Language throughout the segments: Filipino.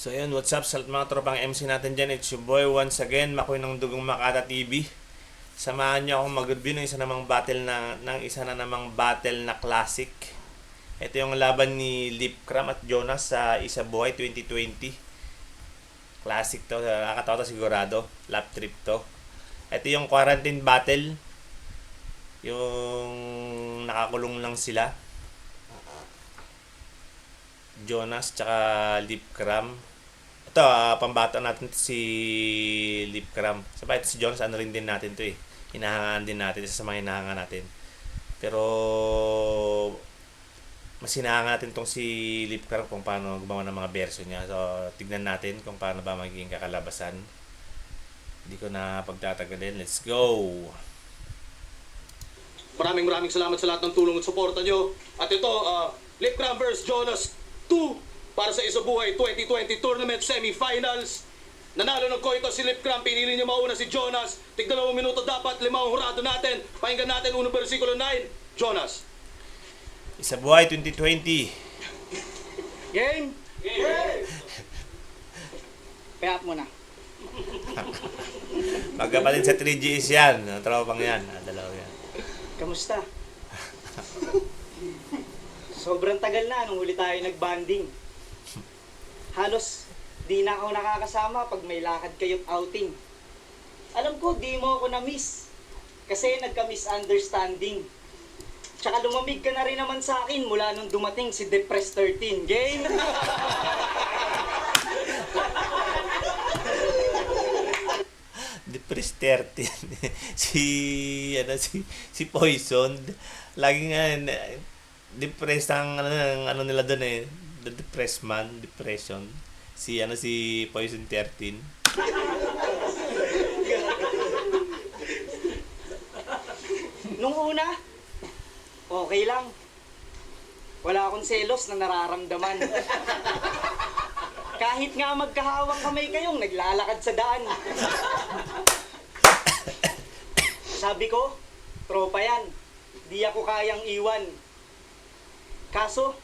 So yun, what's up sa mga tropang MC natin dyan? It's your boy once again, Makoy ng Dugong Makata TV. Samahan niyo akong mag-review ng isa namang battle na classic. Ito yung laban ni Lipcram at Jonas sa Isa Buhay 2020. Classic to, nakakatawa to sigurado. Lap trip to. Ito yung quarantine battle. Yung nakakulong lang sila. Jonas tsaka Lipcram. Ito, pambata natin si Lipcram. Sabay, si Jonas, ano rin din natin to eh. Hinahangaan din natin, isa sa mga hinahangaan natin. Pero, mas hinahangaan natin tong si Lipcram kung paano gumawa ng mga version niya. So, tignan natin kung paano ba magiging kakalabasan. Hindi ko na pagtatagalin. Let's go! Maraming salamat sa lahat ng tulong at suporta nyo. At ito, Lipcram vs. Jonas 2 para sa Isa Buhay 2020 Tournament Semifinals. Nanalo ng Koito si Lipcram, pinili niya mauna si Jonas. Tignan 2 minuto dapat, 5 ang hurado natin. Pakinggan natin 1 versikulo 9. Jonas. Isa Buhay 2020. Game? Game! Payat mo na. Magkapatid sa 3GS yan. Tropang yan. Dalawa yan. Kamusta? Sobrang tagal na nung huli tayo nag-banding. Halos di na ako nakakasama pag may lakad kayong outing. Alam ko, di mo ako na-miss. Kasi nagka-misunderstanding. Tsaka lumamig ka na rin naman sa akin mula nung dumating si Depressed 13. Game? Depressed 13. si Poison. Lagi nga depressed ang ano nila doon eh. The depressed man, depression. Si Poison 13. Nung una, okay lang. Wala akong selos na nararamdaman. Kahit nga magkahawak kamay kayong naglalakad sa daan. Sabi ko, tropa yan. Di ako kayang iwan. Kaso,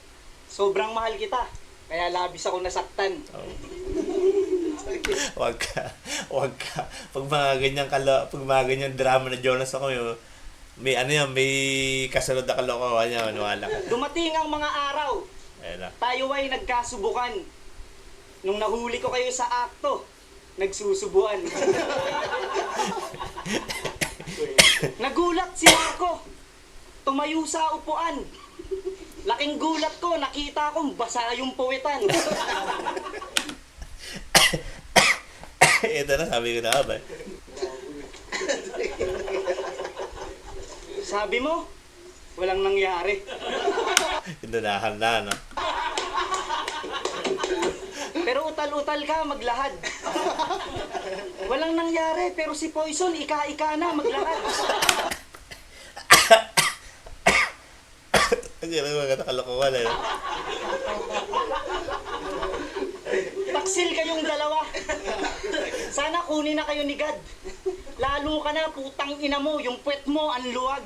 sobrang mahal kita. Kaya labis ako nasaktan. Oh. Wag ka. Pag mga ganyang drama na Jonas ako, may kasunod na kalokohan niya, maniwala ka. Dumating ang mga araw. Tayo ay nagkasubukan. Nung nahuli ko kayo sa akto, nagsusubuan. Nagulat si Marco. Tumayo sa upuan. Laking gulat ko, nakita kong basa yung puwitan. Ito na, sabi ko na ba? Sabi mo, walang nangyari. Indunahan na, no? Pero utal-utal ka, maglahad. Walang nangyari, pero si Poison, ika-ika na, maglahad. Ang gano'n mga kalokohan eh. Taksil kayong dalawa. Sana kunin na kayo ni God. Lalo ka na, putang ina mo, yung puwet mo, ang luwag.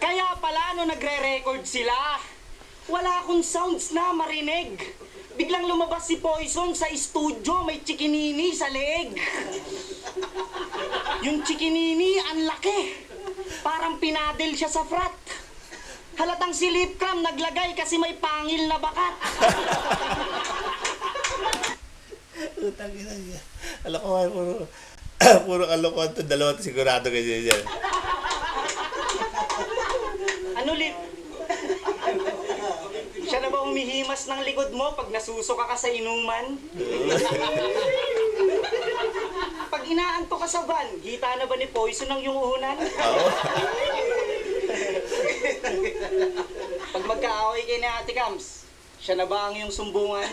Kaya pala, no nagre-record sila, wala akong sounds na marinig. Biglang lumabas si Poison sa studio, may chikinini sa leeg. Yung chikinini, ang laki. Parang pinadel siya sa frat. Halatang si Lipcram naglagay kasi may pangil na bakat. Utang ina niya. Kalokohan, puro kalokohan to. Dalawa to sigurado kasi yan. Ano, Lip? Siya na ba umihimas ng likod mo pag nasusuka ka sa inuman? Pag inaanto ka sa van, hita na ba ni Poison ang yung unan? Oo. Pag magkaaway kayo ni Ate Cams, siya na ba ang iyong sumbungan?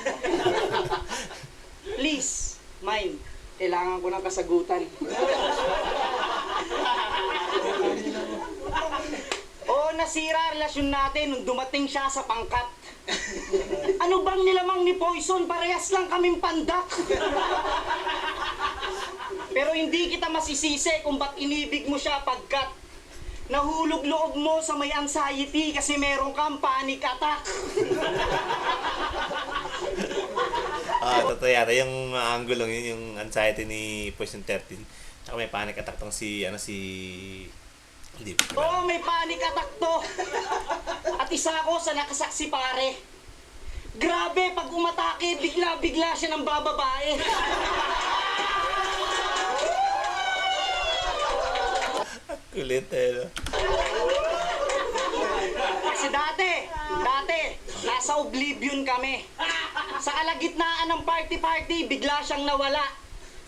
Please, mine. Kailangan ko ng kasagutan. Oo, nasira relasyon natin nung dumating siya sa pangkat. Ano bang nilamang ni Poison? Parehas lang kaming pandak. Pero hindi kita masisisi kung ba't inibig mo siya pagkat nahulog loob mo sa may anxiety kasi meron kang panic attack. Totoo yata. Yung angulo yun, yung anxiety ni Poison 13. Tsaka may panic attack tong si, Hindi. Oo, may panic attack to. At isa ako sa nakasaksi pare. Grabe, pag umatake, bigla-bigla siya ng bababae. Kulit no? Kasi dati, nasa Oblivion kami. Sa kalagitnaan ng party-party, bigla siyang nawala.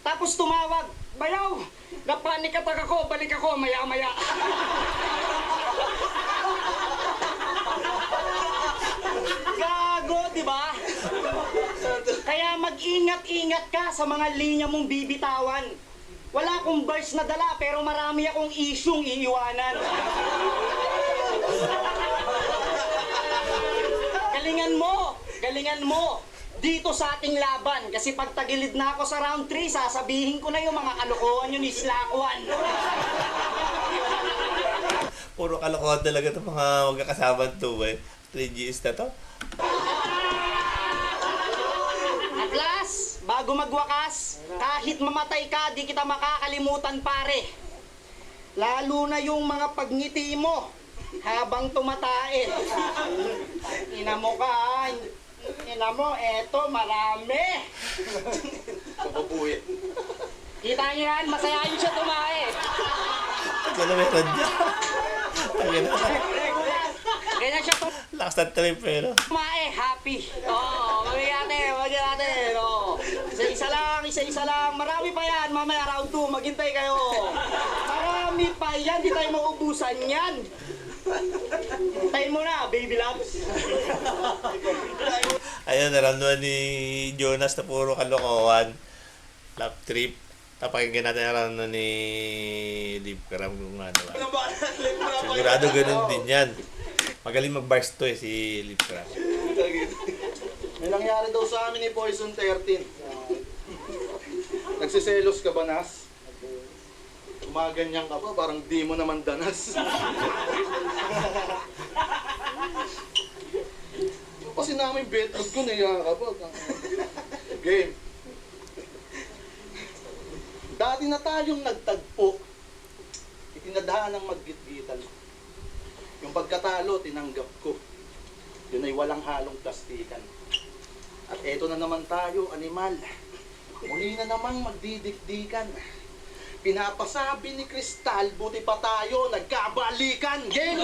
Tapos tumawag, "Bayaw, napanik attack ako, balik ako maya-maya." Gago, di ba? Kaya mag-ingat-ingat ka sa mga linya mong bibitawan. Wala akong verse na dala, pero marami akong isyung iiwanan. Galingan mo dito sa ating laban. Kasi pag tagilid na ako sa round 3, sasabihin ko na yung mga kalokohan yun ni Slakwan. Puro kalokohan talaga itong mga magkakasama to eh. 3GS na to. At last, bago magwakas, kahit mamatay ka, di kita makakalimutan pare. Lalo na yung mga pagngiti mo habang tumatae. Ina mo ka, ha? Ina mo, eto, marami. Mabubuhay. Kita niyo yan, masayahin siya tumae. Wala meron dyan. Ganyan siya Lakas ng trip pero. tumae, happy. Oo, mag-ate. Oo. Isa-isa lang. Marami pa yan, mamaya round 2, maghintay kayo. Marami pa yan, di tayo maubusan yan. Tayo mo na, baby loves. Ayun, naramdaman ni Jonas na puro kalokohan. Lap trip. Napakinggan natin ang naramdaman ni Liv Karam kung ano ba. Sigurado ganun din yan. Magaling mag-bars to si Liv Karam. May nangyari daw sa amin ni Poison 13. Nagsiselos ka ba, Nas? Gumaganyan ka ba? Parang di mo naman danas. Kasi namin betlog ko, niyakapag. Game. Dati na tayong nagtagpo. Itinadhaan ng maggitgitan. Yung pagkatalo, tinanggap ko. Yun ay walang halong plastikan. At eto na naman tayo, animal. Muli na namang magdidikdikan. Pinapasabi ni Kristal, buti pa tayo, nagkabalikan. Game!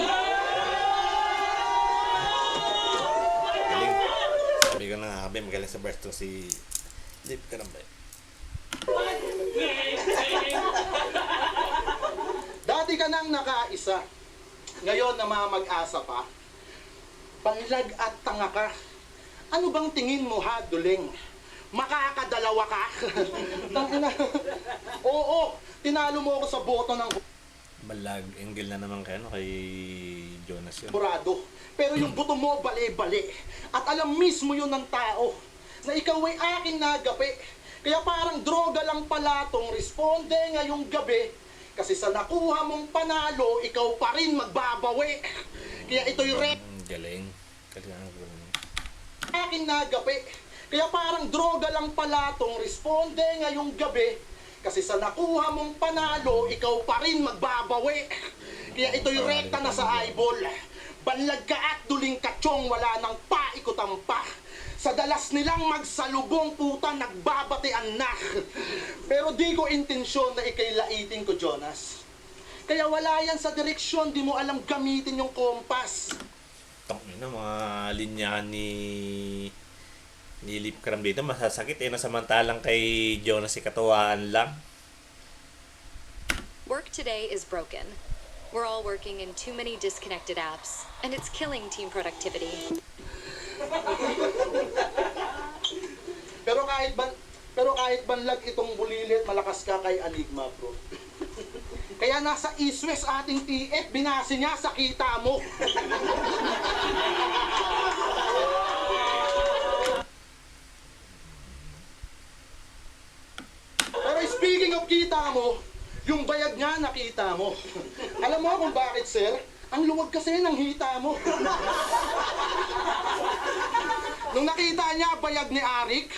Galing. Sabi ko na nga, magaling sa bars to si Liv Karam ba. Dati ka nang nakaisa. Ngayon namamag-asa pa. Panlag at tanga ka. Ano bang tingin mo, ha, Duling? Makakadalawa ka? Tangina. Oo, tinalo mo ako sa boto ng Malag angle na naman kay Jonas yun. burado. Pero yung buto mo, bali-bali. At alam mismo yun ng tao na ikaw ay aking nagapi. Kaya parang droga lang pala tong responde ngayong gabi. Kasi sa nakuha mong panalo, ikaw pa rin magbabawi. Kaya ito'y Galing. Galing. aking nagapi. Kaya parang droga lang pala tong responde ngayong gabi. Kasi sa nakuha mong panalo, ikaw pa rin magbabawi. Kaya ito'y rekta na sa eyeball. Banlag ka at duling katsyong, wala nang paikutan pa. Sa dalas nilang magsalubong, puta, nagbabatian na. Pero di ko intensyon na ikay laitin ko, Jonas. Kaya wala yan sa direksyon, di mo alam gamitin yung kompas. Tangina, mga linyahan ni Liv Karam dito masasakit na samantalang kay Jonas si katuwaan lang. Work today is broken. We're all working in too many disconnected apps, and it's killing team productivity. Pero kahit banlag itong bulilit, malakas ka kay Enigma, bro. Kaya nasa East-West ating TF, binasi niya sa kita mo. Pero speaking of kita mo, yung bayag nga nakita mo. Alam mo kung bakit, sir? Ang luwag kasi ng hita mo. Nung nakita niya bayag ni Arik,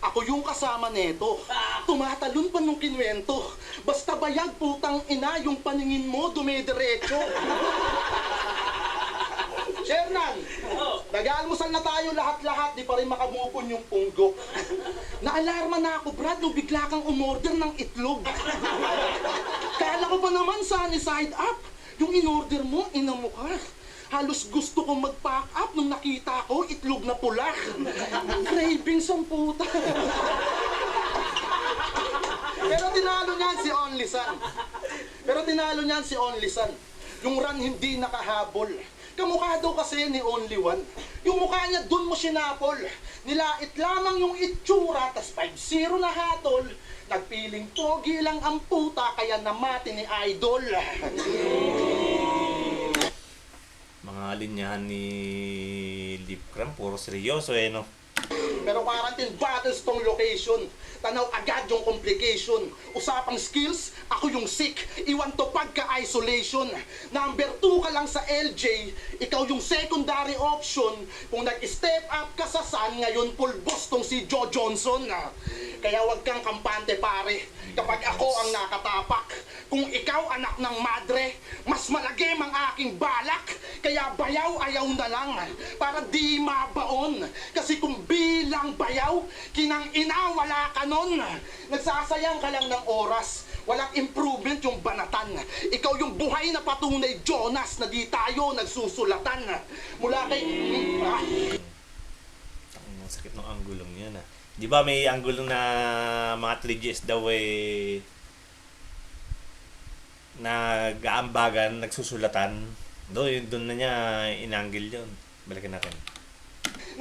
Ako yung kasama neto. Tumatalon pa nung kinwento. Basta bayag putang ina, yung paningin mo dumidiretso. Shernan, nag-aalmusal na tayo lahat-lahat, di pa rin makamupon yung punggok. Naalarma na ako, Brad, nung bigla kang umorder ng itlog. Kala ko pa naman sunny side up. Yung in-order mo, inamukha. Halos gusto kong mag-pack up nung nakita ko itlog na pula. Cravings ang puta. Pero tinalo niyan si Only Son. Yung run hindi nakahabol. Kamukha daw kasi ni Only One. Yung mukha niya dun mo sinapol. Nilait lamang yung itsura, tas 5-0 na hatol. Nagpiling pogi lang ang puta, kaya namati ni Idol. Mga linyahan ni Lipcram, puro seryoso no? Pero quarantine battles tong location. Tanaw agad yung complication. Usapang skills, ako yung sick. Iwan to pagka-isolation. Number 2 ka lang sa LJ, ikaw yung secondary option. Kung nag-step up ka sa Sun, ngayon pulbos tong si Joe Johnson. Kaya wag kang kampante pare, kapag ako ang nakatapak. Kung ikaw anak ng madre, mas malagim ang aking balak. Kaya bayaw ayaw na lang, para di mabaon. Kasi kung bilang bayaw, kinang ina wala ka nun. Nagsasayang ka lang ng oras, walang improvement yung banatan. Ikaw yung buhay na patunay, Jonas, na di tayo nagsusulatan. Mula kay... Ang sakit ng anggulong yun Di ba may anggulong na mga 3Gs daw nag-aambagan, nagsusulatan. Doon na niya inanggil yun. Balikan natin.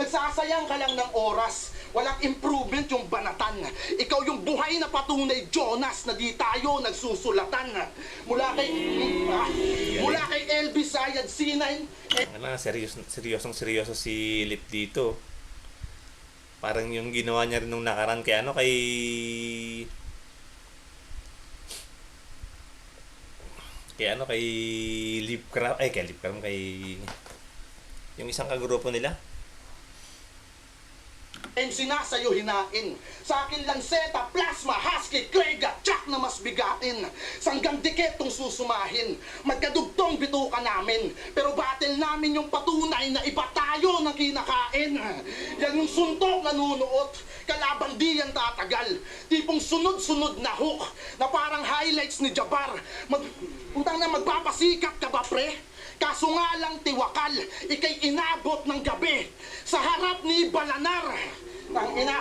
Nagsasayang ka lang ng oras, walang improvement yung banatan. Ikaw yung buhay na patunay, Jonas, na di tayo nagsusulatan. Mula kay LB Sayad C9. Seryoso si Lip dito. Parang yung ginawa niya rin nung nakaraan kay Lipcram, kay yung isang kagrupo nila. MC na sa'yo hinain. Sa akin lang Zeta, Plasma, Husky, Krega, Chuck na mas bigatin. Sanggang dikit tong susumahin. Magkadugtong bituka namin. Pero battle namin yung patunay na iba tayo ng kinakain. Yan yung suntok na nunuot. Kalaban di yan tatagal. Tipong sunod-sunod na hook na parang highlights ni Jabbar. Magpapasikat ka ba pre? Kaso nga lang tiwakal, ikay inabot ng gabi sa harap ni Balanar. Ang ina,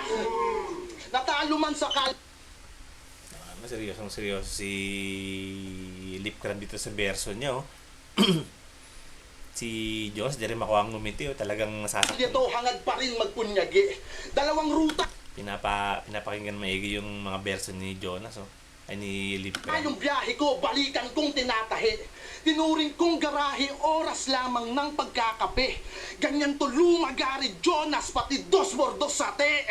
natalo man sa Seryoso si Lipcram dito sa verso niya Si Jonas, di rin makuha ang ngumiti talagang nasasaktan. Dito hangad pa rin magpunyagi. Dalawang ruta. Pinapakinggan maigi yung mga verso ni Jonas ay ni Lipcram. Yung biyahe ko, balikan kong tinatahi. Tinuring kong garahe, oras lamang ng pagkakape. Ganyan to lumagari, Jonas, pati dos bordos sate.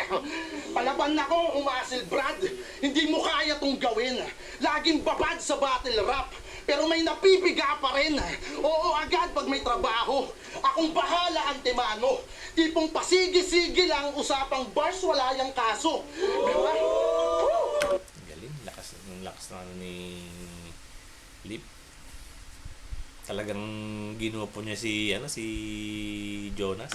Palaban ako, umasil Brad. Hindi mo kaya tong gawin. Laging babad sa battle rap. Pero may napipiga pa rin. Oo, agad pag may trabaho. Akong bahala, Antemano. Tipong pasigi-sigi lang, usapang bars, wala yang kaso. Diba? Galing, lakas na ni Lip. Talagang ginupo niya si Jonas.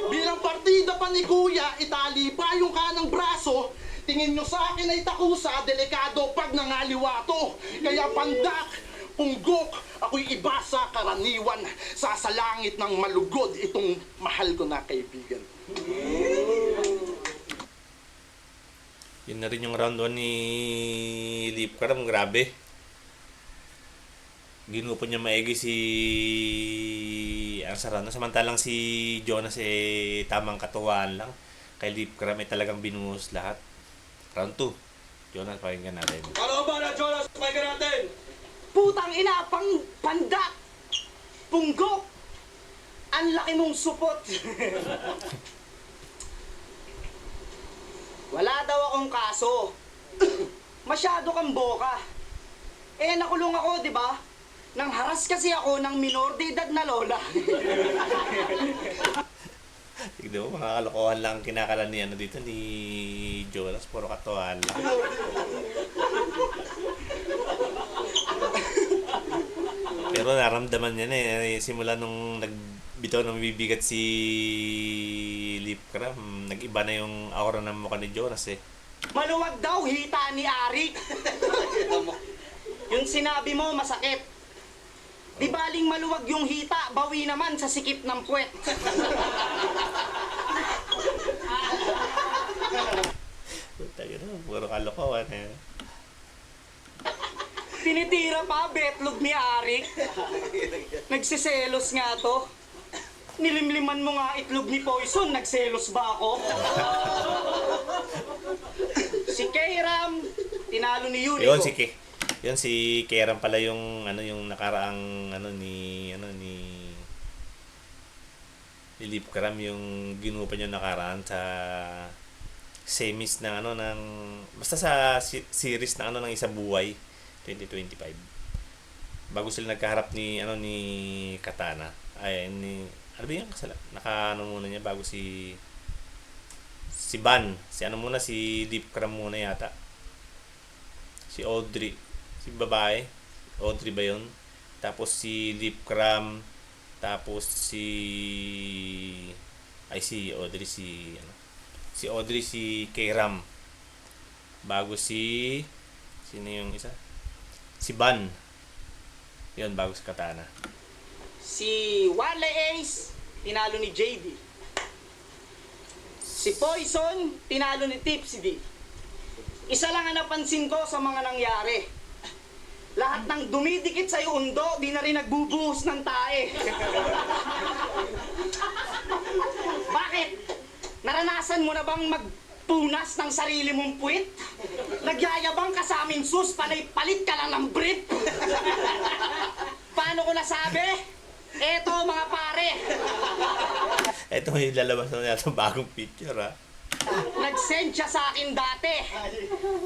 Bilang partida pa ni Kuya, itali pa yung kanang braso. Tingin nyo sa akin ay takusa, delikado pag nangaliwato. Kaya pandak, punggok, ako'y iba sa karaniwan. Sasalangit ng malugod itong mahal ko na kaibigan. Yun na rin yung round 1 ni Lipcram, grabe. Ginupo niya maigi si Ansarano. Samantalang si Jonas tamang katuwaan lang. Kay Lipcram talagang binuhos lahat. Round 2. Jonas, pakinggan natin. Ano ba na, Jonas? Pakinggan natin! Putang ina, pandak, punggok, ang laki mong supot. Wala daw akong kaso. Masyado kang boka. Nakulong ako, di ba? Nang haras kasi ako ng minor de edad na lola. Tignan mo, mga kalokohan lang kinakalan ni dito ni Jonas, puro katuwaan lang. Pero naramdaman niya na eh. Simula nung nagbitaw ng bibigat si Lipcram, nag-iba na yung aura ng mukha ni Jonas eh. Maluwag daw, hita ni Arik. Yung sinabi mo, masakit. Di baling maluwag yung hita, bawi naman sa sikip ng puwet. Puta yun, puro kalokohan eh. Tinitira pa, betlog ni Arik. Nagsiselos nga to. Nilimliman mo nga itlog ni Poison, nagselos ba ako? Si Kairam, tinalo ni Unico. Yun si Keram pala yung yung nakaraang ni Lipcram yung ginupa niya nakaraan sa semis ng basta sa series na ng Isa Buhay 2025. Bago sila nagkaharap ni Katana. Ay ni ano ba yung muna niya bago si Ban. Si Lipcram muna yata. Si Audrey. Si babae. Audrey ba yun? Tapos si Lipcram. Tapos si Audrey si Audrey si Kairam. Bago sino yung isa? Si Ban. Yun, bago si Katana. Si Wale Ace, tinalo ni JD. Si Poison, tinalo ni Tipsy D. Isa lang ang napansin ko sa mga nangyari. Lahat ng dumidikit sa undo, di na rin nagbubuhos ng tae. Bakit? Naranasan mo na bang magpunas ng sarili mong puwit? Nagyayabang ka sa aming sus, palit ka lang ng brief. Paano ko nasabi? Eto mga pare. Ito yung lalabas na yata bagong picture ha. Nag-send siya sa akin dati.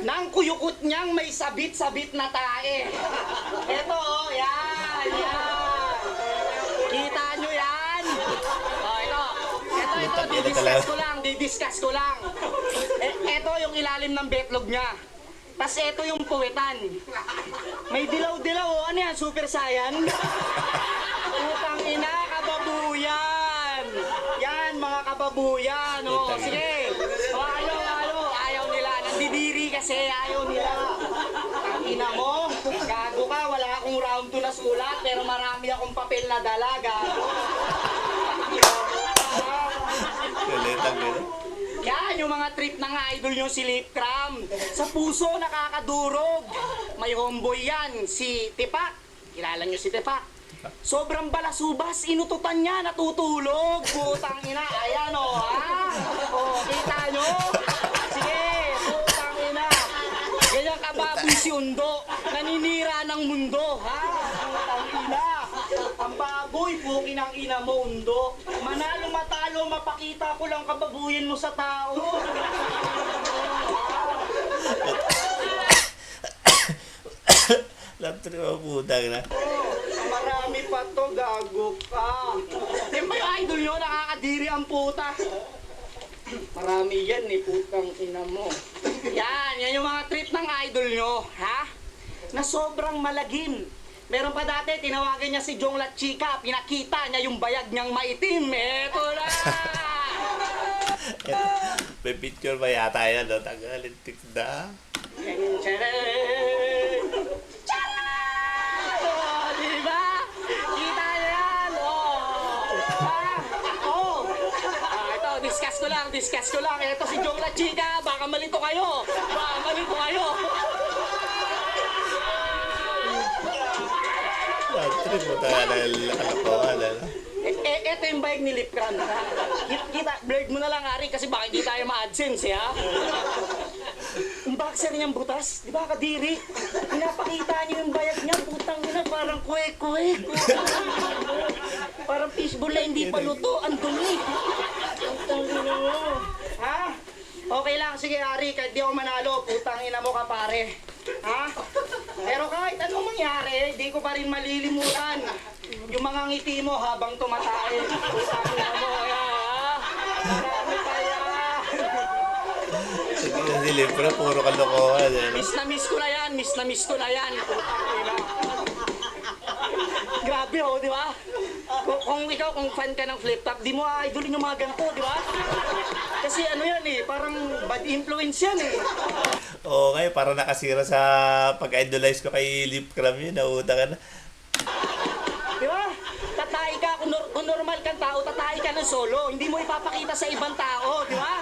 Nang kuyukot niyang may sabit-sabit na tae. Eto, yan. Kita nyo yan? Ito, didiscuss ko lang. Ito yung ilalim ng betlog niya. Tas ito yung puwetan. May dilaw-dilaw, ano yan, Super Saiyan? Utang ina, kababuyan. Yan, mga kababuyan. Sige. Ayaw nila. Nandidiri kasi, ayaw nila. Ang ina mo, gago ka, wala akong round 2 na sulat, pero marami akong papel na dala, gago. Yan, yung mga trip ng idol nyo si Lipcram. Sa puso, nakakadurog. May homeboy yan, si Tipak. Kilala nyo si Tipak? Sobrang balasubas, inututan niya, natutulog. Putang ina, ayan ha? Kita nyo? Sige, putang ina. Ganyan kababoy si Undo, naninira ng mundo, ha? Putang ina. Ang baboy, pukin ang ina mo, Undo. Manalo matalo, mapakita ko lang kababuyan mo sa tao. Laptop mo putang na. Marami pa to, gago ka. Yan ba yung idol nyo? Nakakadiri ang puta. Marami yan eh, putang ina mo. Yan yung mga trip ng idol nyo, ha? Na sobrang malagim. Meron pa dati, tinawagan niya si Jong La Chica, pinakita niya yung bayag niyang maitim. Eto na! May picture ba yata yan? Tagalintik na. Diba? Kita niyo yan! Ito, discuss ko lang. Ito si Jong La Chica, baka malito kayo. Laptop mo tayo kalokohan. Ito yung bayag ni Lipcram. Kita, blurred mo na lang, Ari, kasi baka hindi tayo ma-AdSense, ha? Yung boxer niyang butas, di ba, kadiri? Pinapakita niyo yung bayag niya, putang ina, parang kwek-kwek. Parang fishbowl na hindi pa luto, ang dumi. Putang ina mo. Ha? Okay lang, sige, Ari, kahit di ako manalo, putang ina mo ka, pare. Ha? Pero kahit anong mangyari, di ko pa rin malilimutan yung mga ngiti mo habang tumatae. Putang ina mo, ha? Marami pa yan. Si Lip Cram, puro kalokohan. Miss na miss ko na yan, miss na miss ko na yan. Grabe oh, di ba? Kung ikaw, kung fan ka ng flip top, di mo idolin yung mga ganito, di ba? Kasi ano yan eh, parang bad influence yan eh. Oo nga, para nakasira sa pag-idolize ko kay Lip Cram yun. Nauta ka na. Di ba? Tatay ka, kung normal kang tao, tatay ka ng solo. Hindi mo ipapakita sa ibang tao, di ba?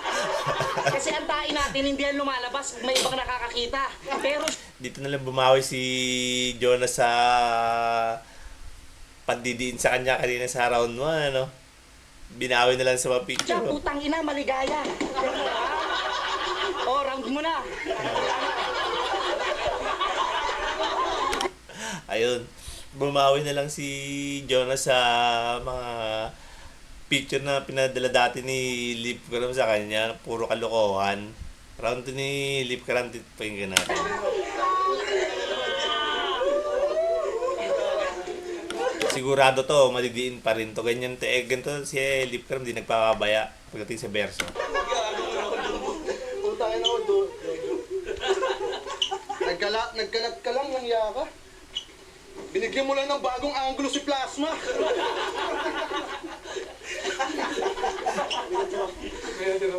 Kasi ang tae natin, hindi yan lumalabas, may ibang nakakakita. Pero Dito na lang bumawi si Jonas sa pandidiin sa kanya kanina sa round 1, ano? Binawi na lang sa mga picture. siya, putang ina, maligaya. Oh, round mo na. Ayun. Bumawi na lang si Jonas sa mga picture na pinadala dati ni Lip Cram sa kanya. Puro kalokohan. Round 2 ni Lip Cram, pakinggan natin. Sigurado to, madidiin pa rin to. Ganyan to, ganito si Lip Cram, di nagpapabaya pagdating sa verso. Putangin ako doon. Nagkalat ka lang ng yaka. Binigyan mo lang ng bagong angulo si Plasma.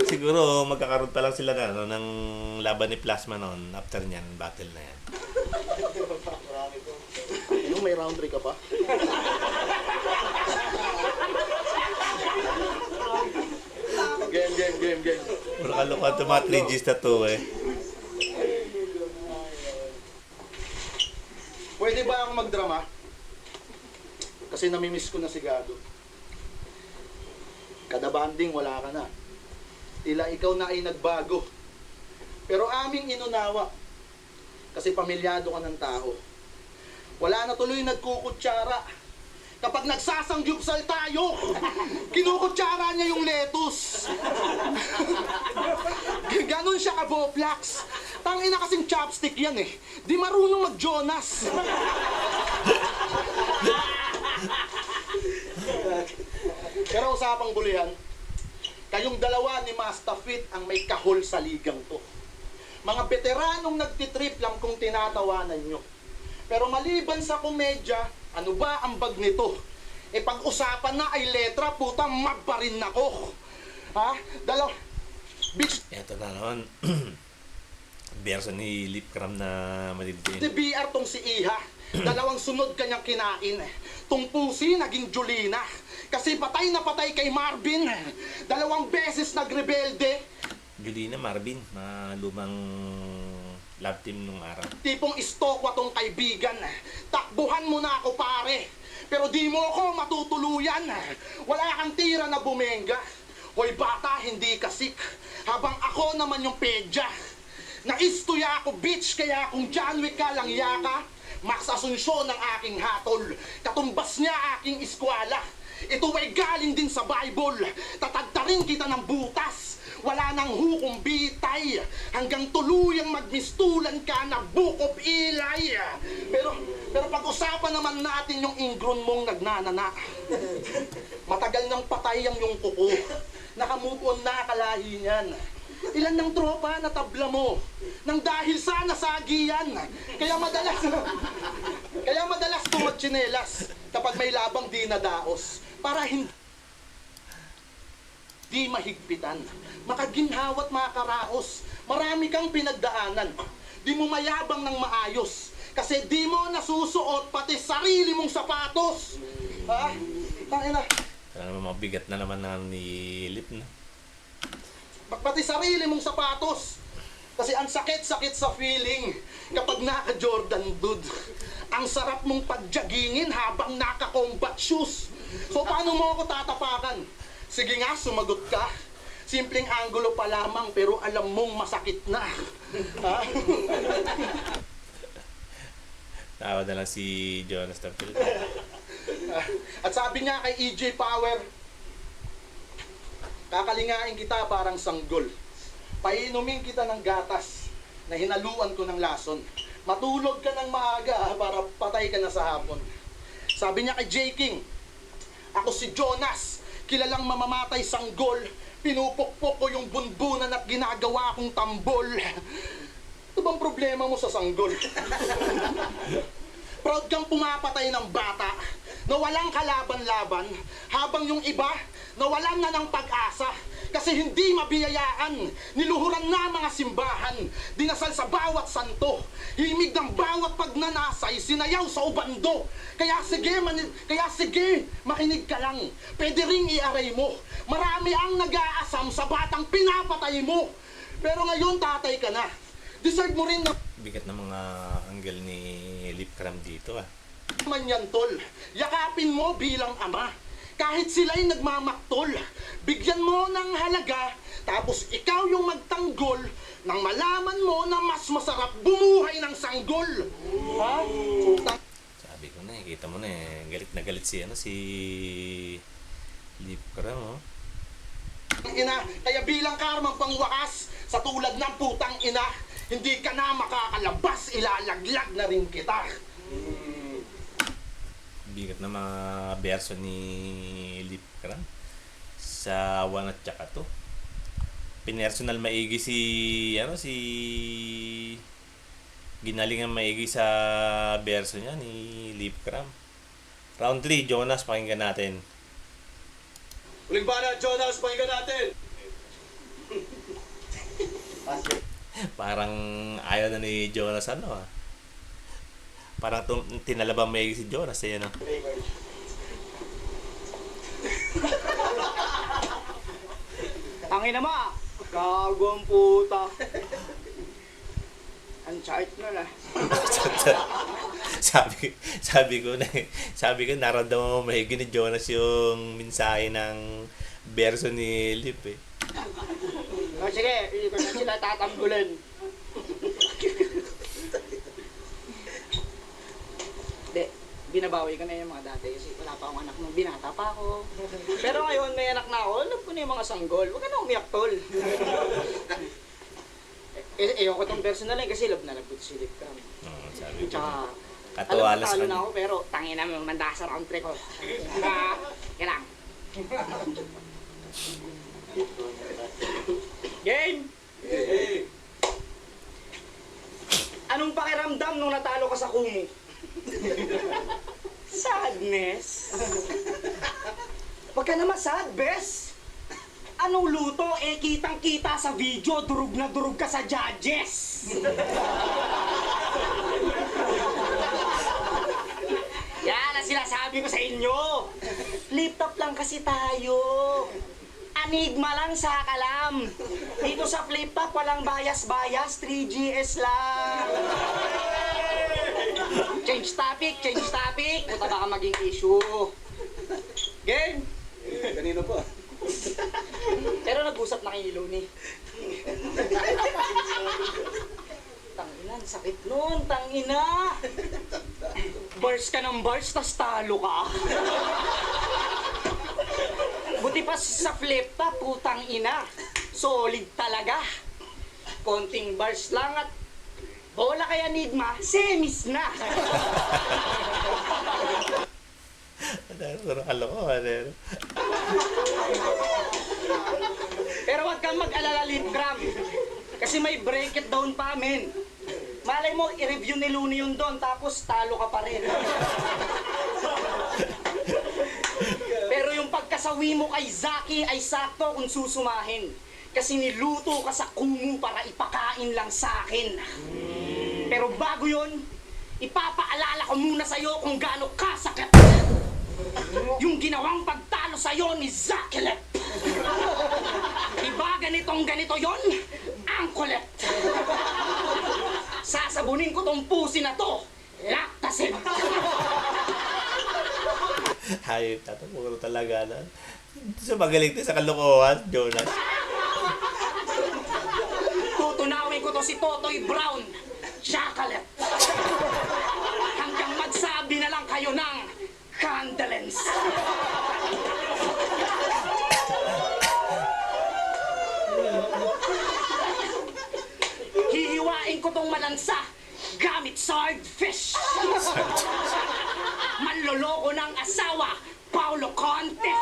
Siguro magkakaroon pa lang sila na, no, ng laban ni Plasma noon after niyan, battle na yan. Ano, may round 3 ka pa? Game. Puro kalokohan to, mga 3Gs na to eh. Pwede ba akong magdrama? Kasi namimiss ko na si Gado. Kada banding, wala ka na. Tila ikaw na ay nagbago. Pero aming inunawa. Kasi pamilyado ka ng tao. Wala na tuloy nagkukutsara. Kapag nagsasangyupsal tayo, kinukutsara niya yung lettuce. Ganon siya ka-Boplax. Tangina kasing chopstick yan eh. Di marunong mag-Jonas. Pero usapang bulihan, kayong dalawa ni Master Fit ang may kahol sa ligang to. Mga veteranong nagtitrip lang kung tinatawanan nyo. Pero maliban sa komedya, ano ba ang bag nito? E pag-usapan na ay letra, putang mag pa rin ako. Ha? Bitch, Ito na naman. Verso ni Lip Cram na madidiin. the BR tong si Iha. Dalawang sunod kanyang kinain. Tung pusi naging Julina. Kasi patay na patay kay Marvin. Dalawang beses nagrebelde. Julina, Marvin, mga lumang love team nung araw. Tipong istokwa tong kaibigan. Takbuhan mo na ako pare. Pero di mo ako matutuluyan. Wala kang tira na bumenga. Hoy bata, hindi kasik. Habang ako naman yung pedya. Naistuya ako bitch, kaya kung John Wick ka lang yaka, Max Asunsyon ang aking hatol. Katumbas niya aking eskwala. Ito ay galing din sa Bible. Tatagtarin kita ng butas. Wala nang hukom bitay. Hanggang tuluyang magmistulan ka na book of Eli. Pero pag-usapan naman natin yung ingron mong nagnanana. Matagal nang patay ang yung kuko. Nakamove on na kalahi niyan. Ilan ng tropa na tabla mo? Nang dahil sa nasagiyan. Kaya madalas tumatsinelas kapag may labang di nadaos. Para hindi mahigpitan. Makaginhawat makakaraos. Marami kang pinagdaanan. Di mo mayabang ng maayos. Kasi di mo nasusuot pati sarili mong sapatos. Ha? Tangina. Kaya naman mabigat na naman na ni Lip na. Pati sarili mong sapatos. Kasi ang sakit-sakit sa feeling kapag naka-Jordan, dude. Ang sarap mong pagjagingin habang naka-combat shoes. So paano mo ako tatapakan? Sige nga, sumagot ka. Simpleng anggulo pa lamang pero alam mong masakit na. Ha? Tawa na lang si Jonas Tapil. At sabi niya kay EJ Power, kakalingain kita parang sanggol. Painumin kita ng gatas na hinaluan ko ng lason. Matulog ka ng maaga para patay ka na sa hapon. Sabi niya kay J. King, ako si Jonas, kilalang mamamatay sanggol, Pinupukpok ko yung bunbunan at ginagawa kong tambol. Ito bang problema mo sa sanggol? Proud kang pumapatay ng bata na walang kalaban-laban, habang yung iba nawalan na ng pag-asa kasi hindi mabiyayaan. Niluhuran na mga simbahan, dinasal sa bawat santo, himig ng bawat pagnanasay, sinayaw sa ubando. Kaya sige, makinig ka lang. Pwede ring iaray mo. Marami ang nag-aasam sa batang pinapatay mo. Pero ngayon tatay ka na. Deserve mo rin na Bigat ng mga angle ni Lip Cram dito ah. man yan, tol. Yakapin mo bilang ama. Kahit sila'y nagmamaktol, bigyan mo ng halaga, tapos ikaw yung magtanggol nang malaman mo na mas masarap bumuhay ng sanggol. Ha? Utang Sabi ko na kita mo na galit na galit si Lip Cram oh. ina, kaya bilang karmang pangwakas, sa tulad ng putang ina, hindi ka na makakalabas, ilalaglag na rin kita. Bigat na mga verso ni Lip Cram sa one at tsaka to. Pinersonal maigi si ginalingan maigi sa verso niya ni Lip Cram. Round 3, Jonas, pakinggan natin. Huling bana, Jonas, pakinggan natin. Parang ayaw na ni Jonas Parang tinalabang maigi si Jonas eh, Tangina mo, gago ang puta. Ang chart na na. sabi ko naramdaman mo maigi ni Jonas yung mensahe ng verso ni Lip eh. O sige, hindi ko na sila tatanggulin. Hindi, binabawi ko na yung mga dati kasi wala pa akong anak nung binata pa ako. Pero ngayon may anak na ako, alam ko na yung mga sanggol. Huwag ka na umiyak, tol. Ayoko tong personal kasi love na love ko si Lip Cram. Sabi ko. Tsaka, Katawalas alam mo, talo ka na ako pero tangin na manda sa round 3 ko. Yan lang. Game! Anong pakiramdam nung natalo ka sa Kumu? Sadness. Huwag ka naman sad, bes. Anong luto? Kitang-kita sa video, durug na durug ka sa judges. Yan ang sinasabi ko sa inyo. Flip top lang kasi tayo. Anigma lang sa kalam. Dito sa flip top, walang bias-bias, 3GS lang. Change topic. Punta baka maging issue. Game! Kanino pa? Pero nag-usap na kay Luni. Tangina, sakit nun, tangina. Bars ka ng bars, tas talo ka. Buti pa sa flip top, putang ina. Solid talaga. Konting bars lang at bola kaya Nigma, semis na. Pero kalokohan Pero wag kang mag-alala, Lip Cram. Kasi may break it down pa amin. Malay mo, i-review ni Looney yun doon, tapos talo ka pa rin. Pero yung pagkasawi mo kay Zaki ay sakto kung susumahin. Kasi niluto ka sa Kumu para ipakain lang sa akin. Pero bago yun, ipapaalala ko muna sa'yo kung gaano kasakit yung ginawang pagtalo sa'yo ni Zakilep. Diba ganito yon? Ang kulit. Sasabunin ko tong pusi na to. Laktasin. Hayop na to, puro talaga na. So magaling to sa kalokohan, Jonas. Tutunawin ko to si Totoy Brown. Chocolate. Hanggang magsabi na lang kayo ng condolence. Hihiwain ko tong malansa gamit swordfish. Manloloko ng asawa, Paulo Conte.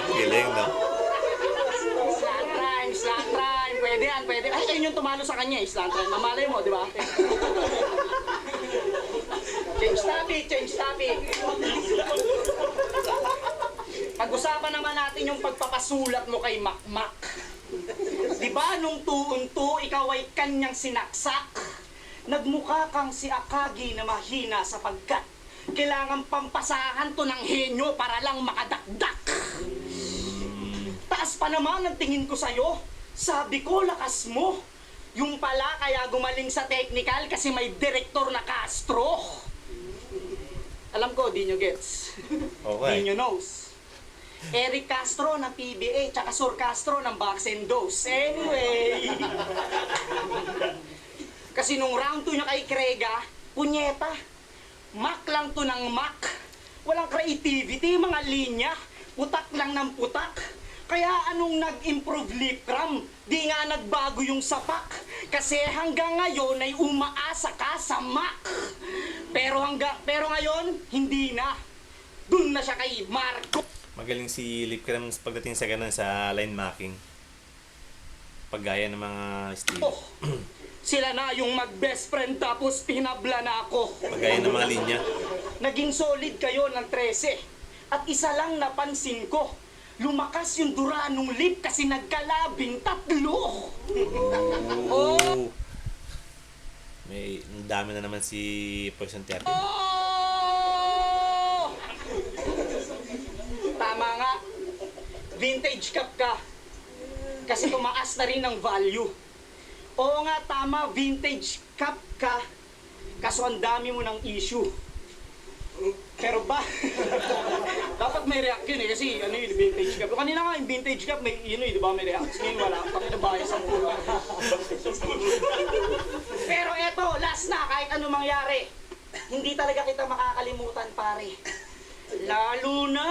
Giling, no? Slant rhyme. Pwede yan, pwede. Ay, ayun yung tumalo sa kanya, slant rhyme. Mamalay mo, di ba? Change topic. Pag-usapan naman natin yung pagpapasulat mo kay Makmak. Di ba nung tuunto, ikaw ay kanyang sinaksak? Nagmukha kang si Akagi na mahina sapagkat kailangan pampasahan to ng henyo para lang makadakdak. Taas pa naman ang tingin ko sa'yo. Sabi ko, lakas mo. Yung pala kaya gumaling sa technical kasi may direktor na Castro. Alam ko, di nyo gets. Okay. Di nyo knows. Eric Castro ng PBA, tsaka Sur Castro ng Box and Dose. Anyway. Kasi nung round 2 niya kay Krega, punyeta. Mac lang to ng Mac. Walang creativity, mga linya. Putak lang ng putak. Kaya anong nag-improve lip cram? Di nga nagbago yung sapak. Kasi hanggang ngayon ay umaasa ka sa Mac. Pero ngayon, hindi na. Dun na siya kay Marco. Magaling si Lip Cram pagdating sa ganun sa line marking. Paggaya ng mga style. Oh, sila na yung mag-best friend tapos pinabla na ako. Paggaya ng mga linya. Naging solid kayo ng 13. At isa lang napansin ko, lumakas yung dura nung lip kasi nagkalabing 3. Oh. May ang dami na naman si Poison Therapy. Oh! Tama nga. Vintage cup ka. Kasi tumaas na rin ang value. Oo nga, tama. Vintage cup ka. Kaso ang dami mo ng issue. Pero ba? Dapat may react yun eh. Kasi ano yun, vintage cup. Kanina nga yung vintage cup, may yun eh, di ba? May react. Ngayon wala. Pakinabayas ang mura. Pero eto, last na. Kahit ano mangyari. Hindi talaga kita makakalimutan, pare. Lalo na!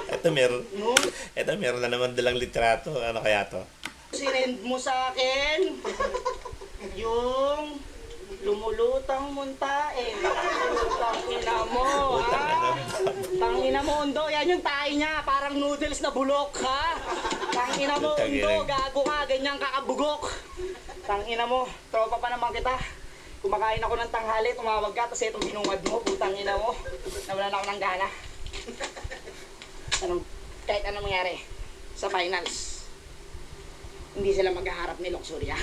Ito meron. No? Ito meron na naman dalang litrato. Ano kaya to? Sinend mo sa akin yung lumulutang muntain. Tangina mo, ha? Tangina mo, Undo. Yan yung tayo niya. Parang noodles na bulok, ha? Tangina mo, Undo. Gago ka. Ganyan kakabugok. Tangina mo. Tropa pa naman kita. Kumakain ako ng tanghali, tumawag ka, tapos itong binungad mo, putang ina mo. Nawalan ako ng gana. Kahit anong mangyari sa finals, hindi sila maghaharap ni Luxuria.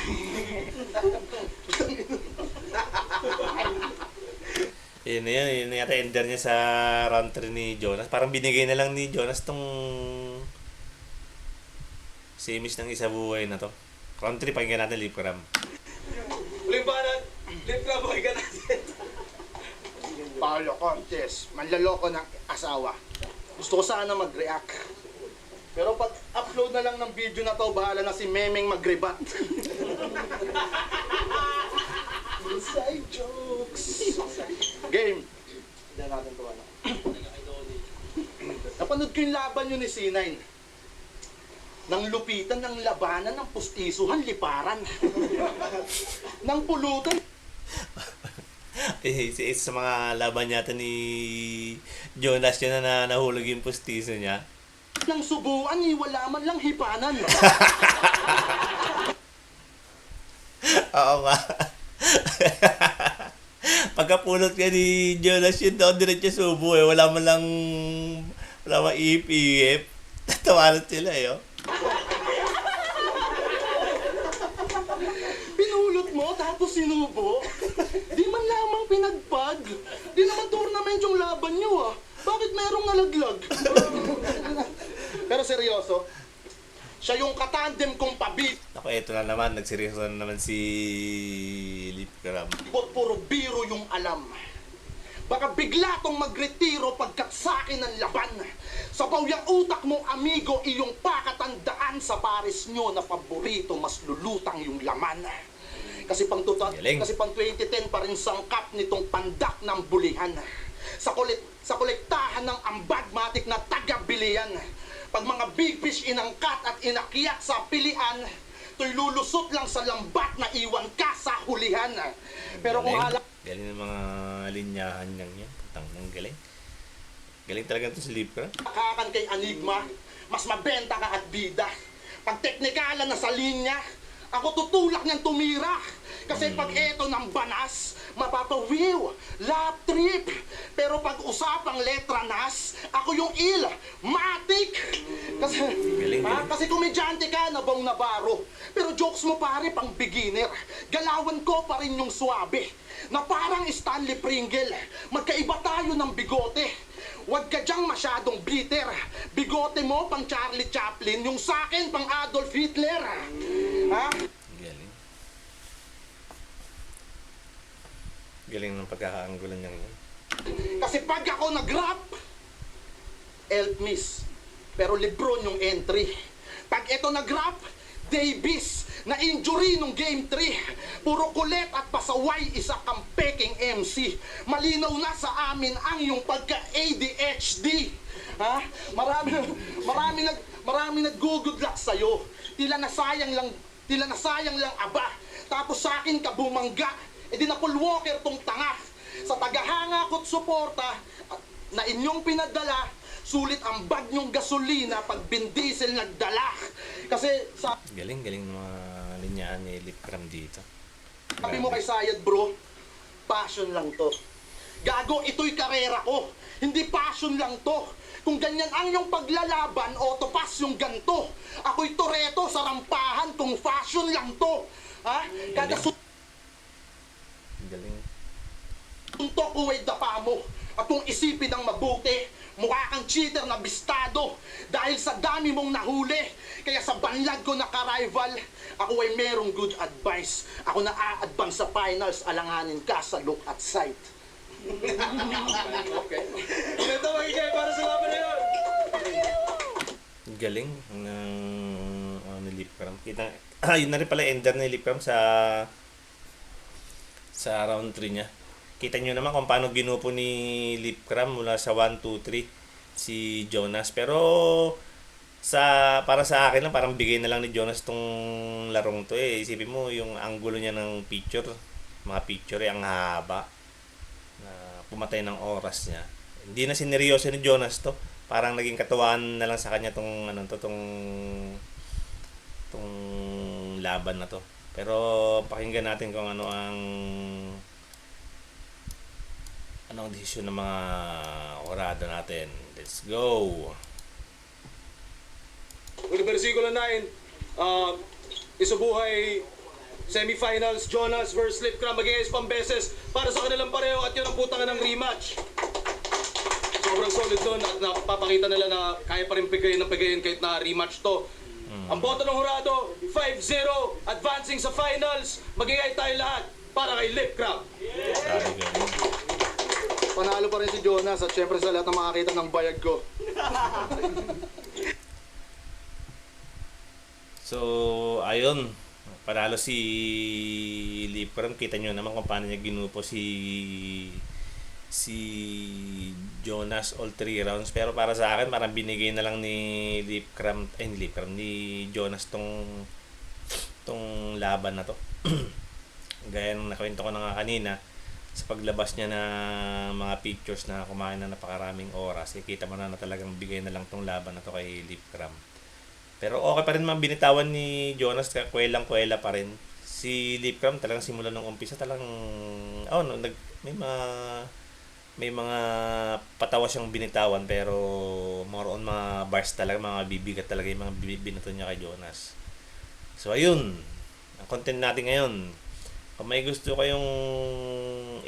Yun na yata ender niya sa round 3 ni Jonas. Parang binigay na lang ni Jonas tong semis ng isa buhay na to. Round 3, pakinggan natin Lip Cram. Uling banat, Lip Cram, pakinggan natin. Paolo Cortez, manlaloko ng asawa. Gusto ko sana mag-react. Pero pag upload na lang ng video na to, bahala na si Memeng mag-rebat. Inside jokes. Game. Hindi natin to ano. Napanood ko yung laban yun ni C9. Nang lupitan ng labanan ng pustisuhan, liparan. Nang pulutan. Isa sa mga laban yata ni Jonas yun na nahulog yung pustiso niya. Nang subuan, wala man lang hipanan. Oo nga. Pagkapulot ka ni Jonas yun doon diretso subo eh. Wala man iip-iip. Tawanan sila eh. Oh. Pinulot mo tapos sinubo? Di man lamang pinagpag. Di naman tournament yung laban nyo ah. Bakit merong nalaglag? Pero seryoso, siya yung katandem kong pabit. Ako, eto na naman. Nagseryoso na naman si Lip Cram. Puro biro yung alam. Baka bigla tong magretiro pagkat sa akin ang laban. Sabaw yung utak mo, amigo, iyong pakatandaan sa pares nyo na paborito, mas lulutang yung laman. Kasi pang 2010 pa rin sangkap nitong pandak ng bulihan. Sa kolektahan ng ambagmatic na taga-bilian. Pag mga big fish inangkat at inakyat sa pilian, to'y lulusot lang sa lambat na iwan ka sa hulihan. Pero kung Galing ng mga linyahan niyang yan. Putang ng galing. Galing talaga ito si Lip Cram. Kakan kay Enigma, mas mabenta ka at bida. Pag teknikalan na sa linya, ako tutulak niyang tumira. Kasi pag eto ng banas, mapapawiw, lap trip. Pero pag usapang letra nas, ako yung matic. Kasi, Galing, galing. kasi komedyante ka, nabong nabaro. Pero jokes mo pare, pang beginner. Galawan ko pa rin yung swabe. Na parang Stanley Pringle. Magkaiba tayo ng bigote. Huwag ka dyang masyadong bitter. Bigote mo pang Charlie Chaplin, yung sakin pang Adolf Hitler. Ha? Galing. Galing ng pagkakaanggulan niya yun. Kasi pag ako nag-rap, help miss. Pero Lebron yung entry. Pag ito nag-rap, Davis na injury nung game 3. Puro kulit at pasaway, isa kang peking MC. Malinaw na sa amin ang yung pagka-ADHD. Ha? Marami nag-good luck sa'yo. Tila na sayang lang aba. Tapos sa akin ka bumangga. E di na Paul Walker tong tanga. Sa tagahanga ko't suporta na inyong pinadala, sulit ang bag nyong gasolina pag bindiesel nagdala. Kasi Galing ng mga linyaan ni Lip Cram dito. sabi mo kay Sayad bro, passion lang to. Gago, ito'y karera ko. Hindi passion lang to. Kung ganyan ang yung paglalaban, autopass yung ganto. Ako'y Toretto sa rampahan kung fashion lang to. Ha? Kada Galing. suntok ko ay dapa mo. At kung isipin ng mabuti, mukha kang cheater na bistado. Dahil sa dami mong nahuli. Kaya sa banlag ko na-rival, ako ay merong good advice. Ako na a-advance sa finals, alanganin ka sa look at sight. Okay. Ito magigay para sa laban na yun. Galing ng ni Lip Cram. Yun na rin pala ender ni Lip Cram sa round 3 niya. Kita nyo naman kung paano ginupo ni Lip Cram mula sa 1, 2, 3 si Jonas. Pero para sa akin lang, parang bigay na lang ni Jonas tong larong to eh. Isipin mo yung anggulo niya ng picture. Mga picture ang haba. Na pumatay ng oras niya. Hindi na sineryoso ni Jonas to. Parang naging katuwaan na lang sa kanya tong laban na to. Pero pakinggan natin kung ano ang desisyon ng mga orado natin. Let's go! Uli versikulo 9, isubuhay semifinals, Jonas versus Lip Cram, mag-iis pambeses para sa kanilang pareho at yun ang putangan ng rematch. Sobrang solid doon at napapakita nila na kaya pa rin pigayin kahit na rematch to. Ang boto ng hurado, 5-0, advancing sa finals, mag-iay tayo lahat para kay Lip Cram. Grabe, galing. Panalo pa rin si Jonas at syempre sa lahat ng makakita ng bayag ko. So, ayun. Panalo si Lip Cram. Kita nyo naman kung paano niya ginupo si Jonas all 3 rounds. Pero para sa akin, parang binigay na lang ni ni Jonas tong laban na to. Gaya ng nakwento ko na nga kanina, sa paglabas niya na mga pictures na kumain na napakaraming oras, kita mo na talagang bigay na lang tong laban na to kay Lip Cram. Pero okay pa rin mga binitawan ni Jonas, kwelang-kwela pa rin. Si Lip Cram talagang simula nung umpisa talagang may mga patawa siyang binitawan, pero more on mga bars talaga, mga bibigat talaga yung mga binato niya kay Jonas. So ayun, ang content natin ngayon. Kung may gusto kayong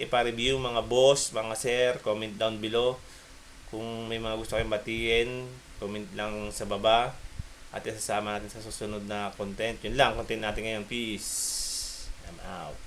ipa-review mga boss, mga sir, comment down below. Kung may mga gusto kayong batiin, comment lang sa baba. At isasama natin sa susunod na content. Yun lang, content natin ngayon. Peace. I'm out.